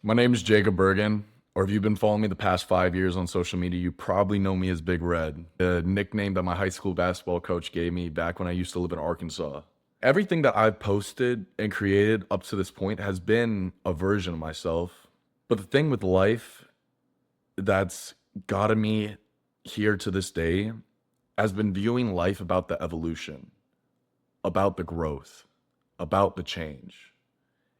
My name is Jakob Bergen, or if you've been following me the past 5 years on social media, you probably know me as Big Red, a nickname that my high school basketball coach gave me back when I used to live in Arkansas. Everything that I've posted and created up to this point has been a version of myself. But the thing with life that's gotten me here to this day has been viewing life about the evolution, about the growth, about the change.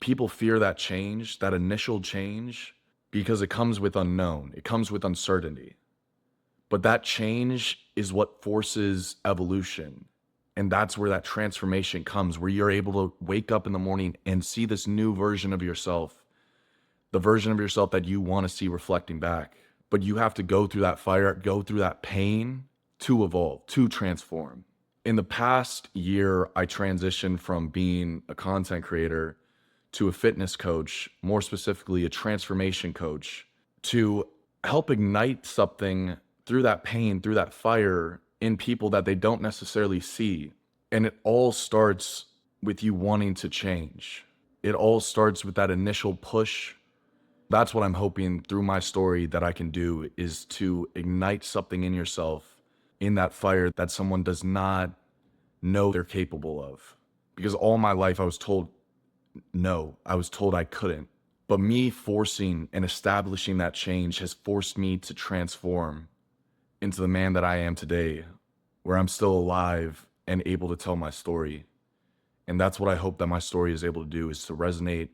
People fear that change, that initial change, because it comes with unknown, it comes with uncertainty. But that change is what forces evolution. And that's where that transformation comes, where you're able to wake up in the morning and see this new version of yourself, the version of yourself that you want to see reflecting back. But you have to go through that fire, go through that pain to evolve, to transform. In the past year, I transitioned from being a content creator to a fitness coach, more specifically a transformation coach, to help ignite something through that pain, through that fire in people that they don't necessarily see. And it all starts with you wanting to change. It all starts with that initial push. That's what I'm hoping through my story that I can do, is to ignite something in yourself, in that fire that someone does not know they're capable of. Because all my life I was told no, I was told I couldn't. But me forcing and establishing that change has forced me to transform into the man that I am today, where I'm still alive and able to tell my story. And that's what I hope that my story is able to do, is to resonate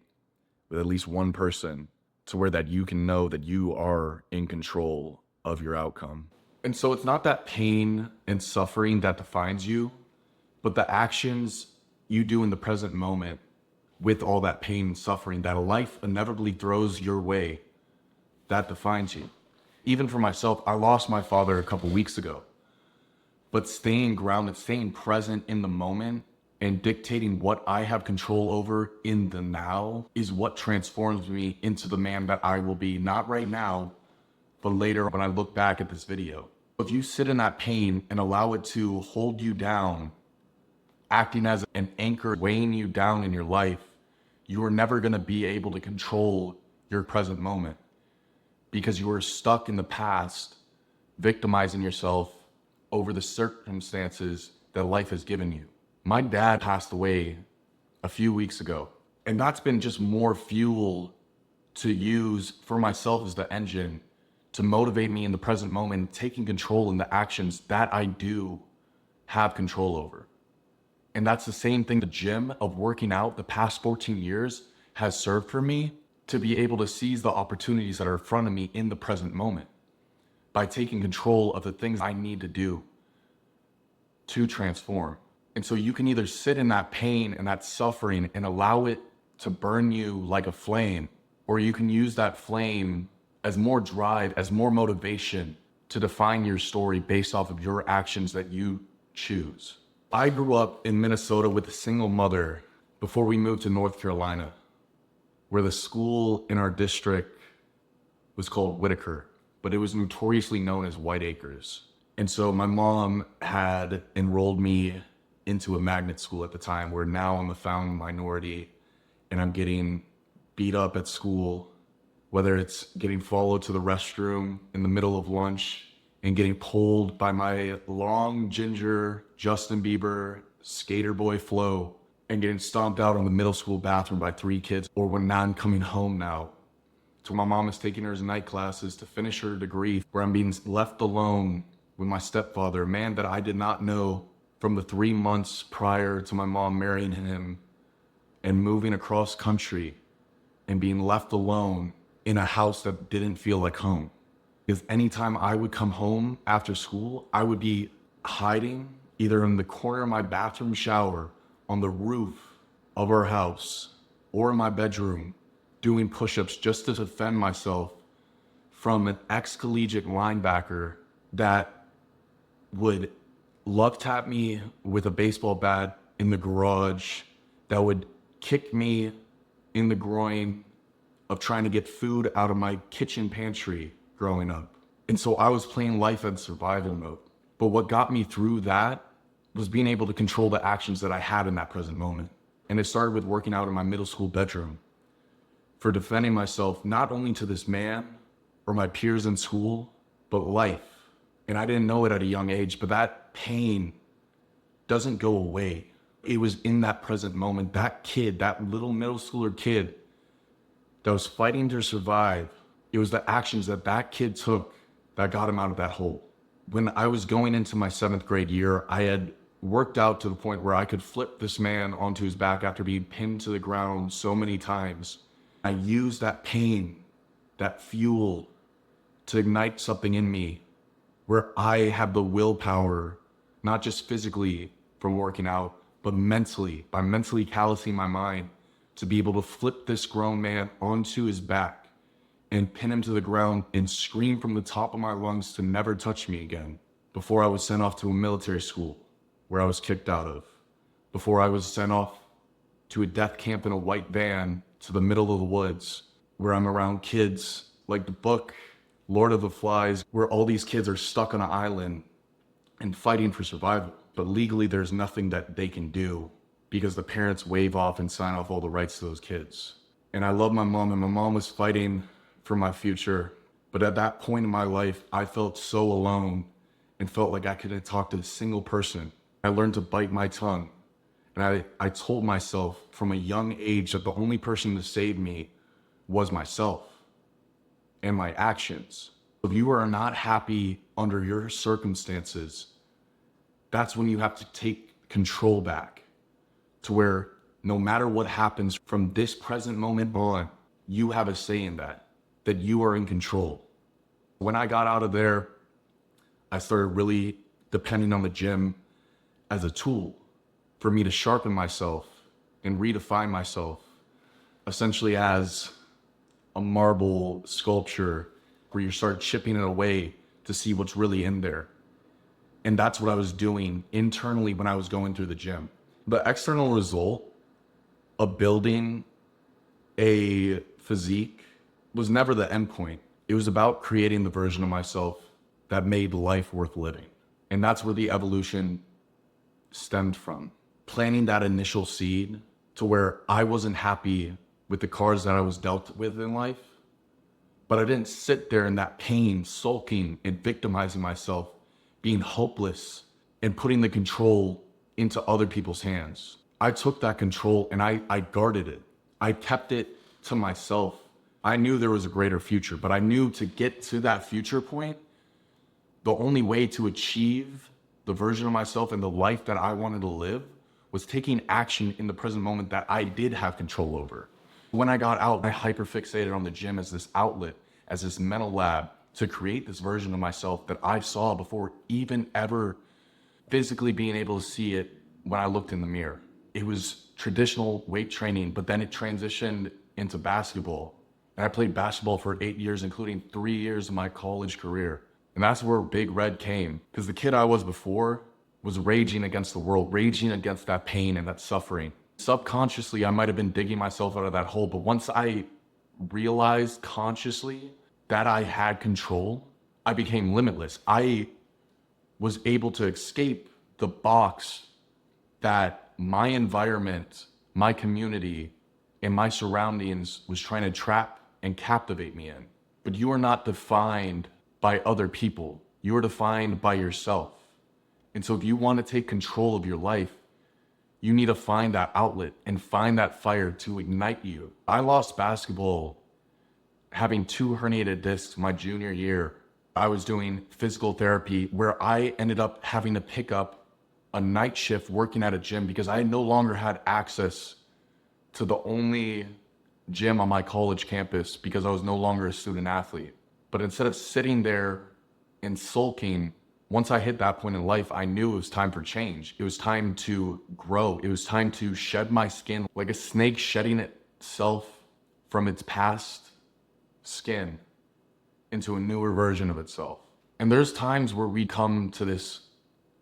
with at least one person, to where that you can know that you are in control of your outcome. And so it's not that pain and suffering that defines you, but the actions you do in the present moment with all that pain and suffering that life inevitably throws your way, that defines you. Even for myself, I lost my father a couple weeks ago, but staying grounded, staying present in the moment and dictating what I have control over in the now is what transforms me into the man that I will be, not right now, but later when I look back at this video. If you sit in that pain and allow it to hold you down, acting as an anchor, weighing you down in your life, you are never going to be able to control your present moment, because you are stuck in the past, victimizing yourself over the circumstances that life has given you. My dad passed away a few weeks ago, and that's been just more fuel to use for myself as the engine to motivate me in the present moment, taking control in the actions that I do have control over. And that's the same thing the gym of working out the past 14 years has served for me, to be able to seize the opportunities that are in front of me in the present moment by taking control of the things I need to do to transform. And so you can either sit in that pain and that suffering and allow it to burn you like a flame, or you can use that flame as more drive, as more motivation to define your story based off of your actions that you choose. I grew up in Minnesota with a single mother before we moved to North Carolina, where the school in our district was called Whitaker, but it was notoriously known as White Acres. And so my mom had enrolled me into a magnet school at the time, where now I'm a found minority and I'm getting beat up at school, whether it's getting followed to the restroom in the middle of lunch and getting pulled by my long ginger Justin Bieber skater boy Flo and getting stomped out on the middle school bathroom by 3 kids, or when I'm coming home now. So my mom is taking her to night classes to finish her degree, where I'm being left alone with my stepfather, a man that I did not know from the 3 months prior to my mom marrying him and moving across country and being left alone in a house that didn't feel like home. Because anytime I would come home after school, I would be hiding either in the corner of my bathroom shower, on the roof of our house, or in my bedroom, doing push-ups just to defend myself from an ex-collegiate linebacker that would love tap me with a baseball bat in the garage, that would kick me in the groin of trying to get food out of my kitchen pantry growing up. And so I was playing life in survival mode. But what got me through that was being able to control the actions that I had in that present moment. And it started with working out in my middle school bedroom. for defending myself, not only to this man or my peers in school, but life. And I didn't know it at a young age, but that pain doesn't go away. It was in that present moment, that kid, that little middle schooler kid that was fighting to survive, it was the actions that that kid took that got him out of that hole. When I was going into my 7th grade year, I had worked out to the point where I could flip this man onto his back after being pinned to the ground so many times. I used that pain, that fuel, to ignite something in me where I have the willpower, not just physically from working out, but mentally, by mentally callousing my mind, to be able to flip this grown man onto his back and pin him to the ground and scream from the top of my lungs to never touch me again. Before I was sent off to a military school where I was kicked out of, before I was sent off to a death camp in a white van to the middle of the woods where I'm around kids like the book Lord of the Flies, where all these kids are stuck on an island and fighting for survival. But legally, there's nothing that they can do because the parents waive off and sign off all the rights to those kids. And I love my mom, and my mom was fighting for my future. But at that point in my life, I felt so alone and felt like I couldn't talk to a single person. I learned to bite my tongue. And I told myself from a young age that the only person to save me was myself and my actions. If you are not happy under your circumstances, that's when you have to take control back to where no matter what happens from this present moment on, you have a say in that you are in control. When I got out of there, I started really depending on the gym as a tool for me to sharpen myself and redefine myself, essentially as a marble sculpture where you start chipping it away to see what's really in there. And that's what I was doing internally when I was going through the gym. The external result of building a physique was never the end point. It was about creating the version of myself that made life worth living. And that's where the evolution stemmed from. Planting that initial seed to where I wasn't happy with the cards that I was dealt with in life, but I didn't sit there in that pain, sulking and victimizing myself, being hopeless and putting the control into other people's hands. I took that control and I guarded it. I kept it to myself. I knew there was a greater future, but I knew to get to that future point, the only way to achieve the version of myself and the life that I wanted to live was taking action in the present moment that I did have control over. When I got out, I hyperfixated on the gym as this outlet, as this mental lab to create this version of myself that I saw before even ever physically being able to see it when I looked in the mirror. It was traditional weight training, but then it transitioned into basketball. And I played basketball for 8 years, including 3 years of my college career. And that's where Big Red came, because the kid I was before was raging against the world, raging against that pain and that suffering. Subconsciously, I might have been digging myself out of that hole, but once I realized consciously that I had control, I became limitless. I was able to escape the box that my environment, my community, and my surroundings was trying to trap and captivate me in. But you are not defined by other people. You are defined by yourself. And so if you want to take control of your life, you need to find that outlet and find that fire to ignite you. I lost basketball having 2 herniated discs my junior year. I was doing physical therapy where I ended up having to pick up a night shift working at a gym because I no longer had access to the only gym on my college campus because I was no longer a student athlete. But instead of sitting there and sulking, once I hit that point in life, I knew it was time for change. It was time to grow. It was time to shed my skin like a snake shedding itself from its past skin into a newer version of itself. And there's times where we come to this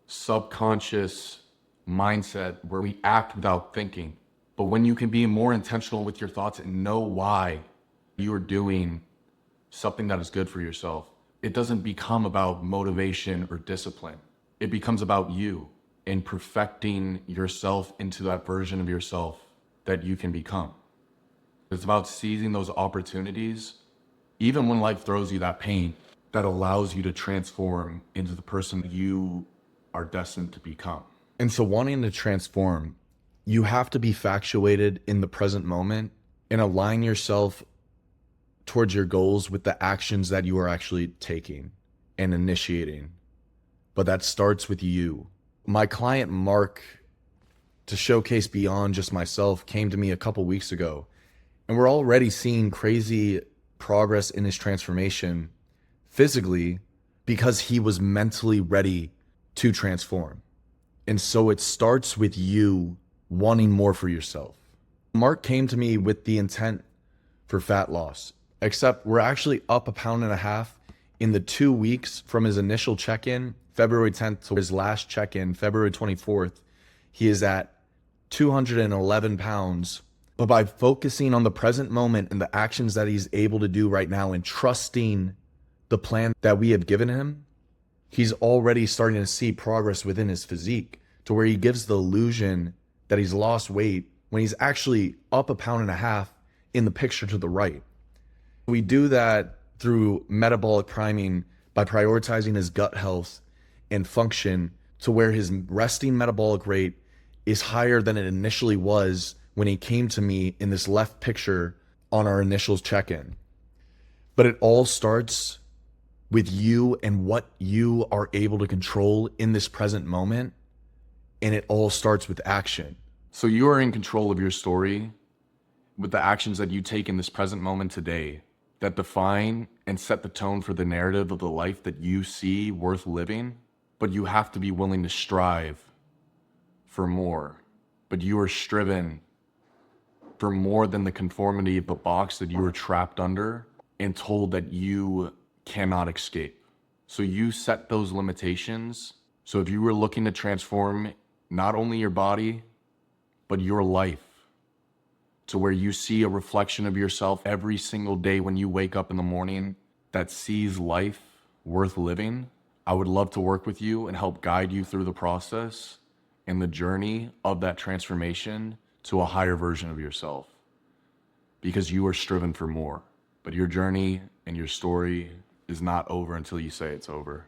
subconscious mindset where we act without thinking. But when you can be more intentional with your thoughts and know why you are doing something that is good for yourself, it doesn't become about motivation or discipline. It becomes about you and perfecting yourself into that version of yourself that you can become. It's about seizing those opportunities, even when life throws you that pain, that allows you to transform into the person you are destined to become. And so wanting to transform, you have to be factuated in the present moment and align yourself towards your goals with the actions that you are actually taking and initiating. But that starts with you. My client, Mark, to showcase beyond just myself, came to me a couple weeks ago, and we're already seeing crazy progress in his transformation physically because he was mentally ready to transform. And so it starts with you wanting more for yourself. Mark came to me with the intent for fat loss, except we're actually up 1.5 pounds in the 2 weeks from his initial check-in, February 10th, to his last check-in, February 24th. He is at 211 pounds. But by focusing on the present moment and the actions that he's able to do right now and trusting the plan that we have given him, he's already starting to see progress within his physique to where he gives the illusion that he's lost weight when he's actually up 1.5 pounds in the picture to the right. We do that through metabolic priming by prioritizing his gut health and function to where his resting metabolic rate is higher than it initially was when he came to me in this left picture on our initial check-in. But it all starts with you and what you are able to control in this present moment. And it all starts with action. So you are in control of your story with the actions that you take in this present moment today that define and set the tone for the narrative of the life that you see worth living. But you have to be willing to strive for more. But you are striven for more than the conformity of the box that you were trapped under and told that you cannot escape. So you set those limitations. So if you were looking to transform not only your body, but your life to where you see a reflection of yourself every single day when you wake up in the morning that sees life worth living, I would love to work with you and help guide you through the process and the journey of that transformation to a higher version of yourself, because you are striven for more. But your journey and your story is not over until you say it's over.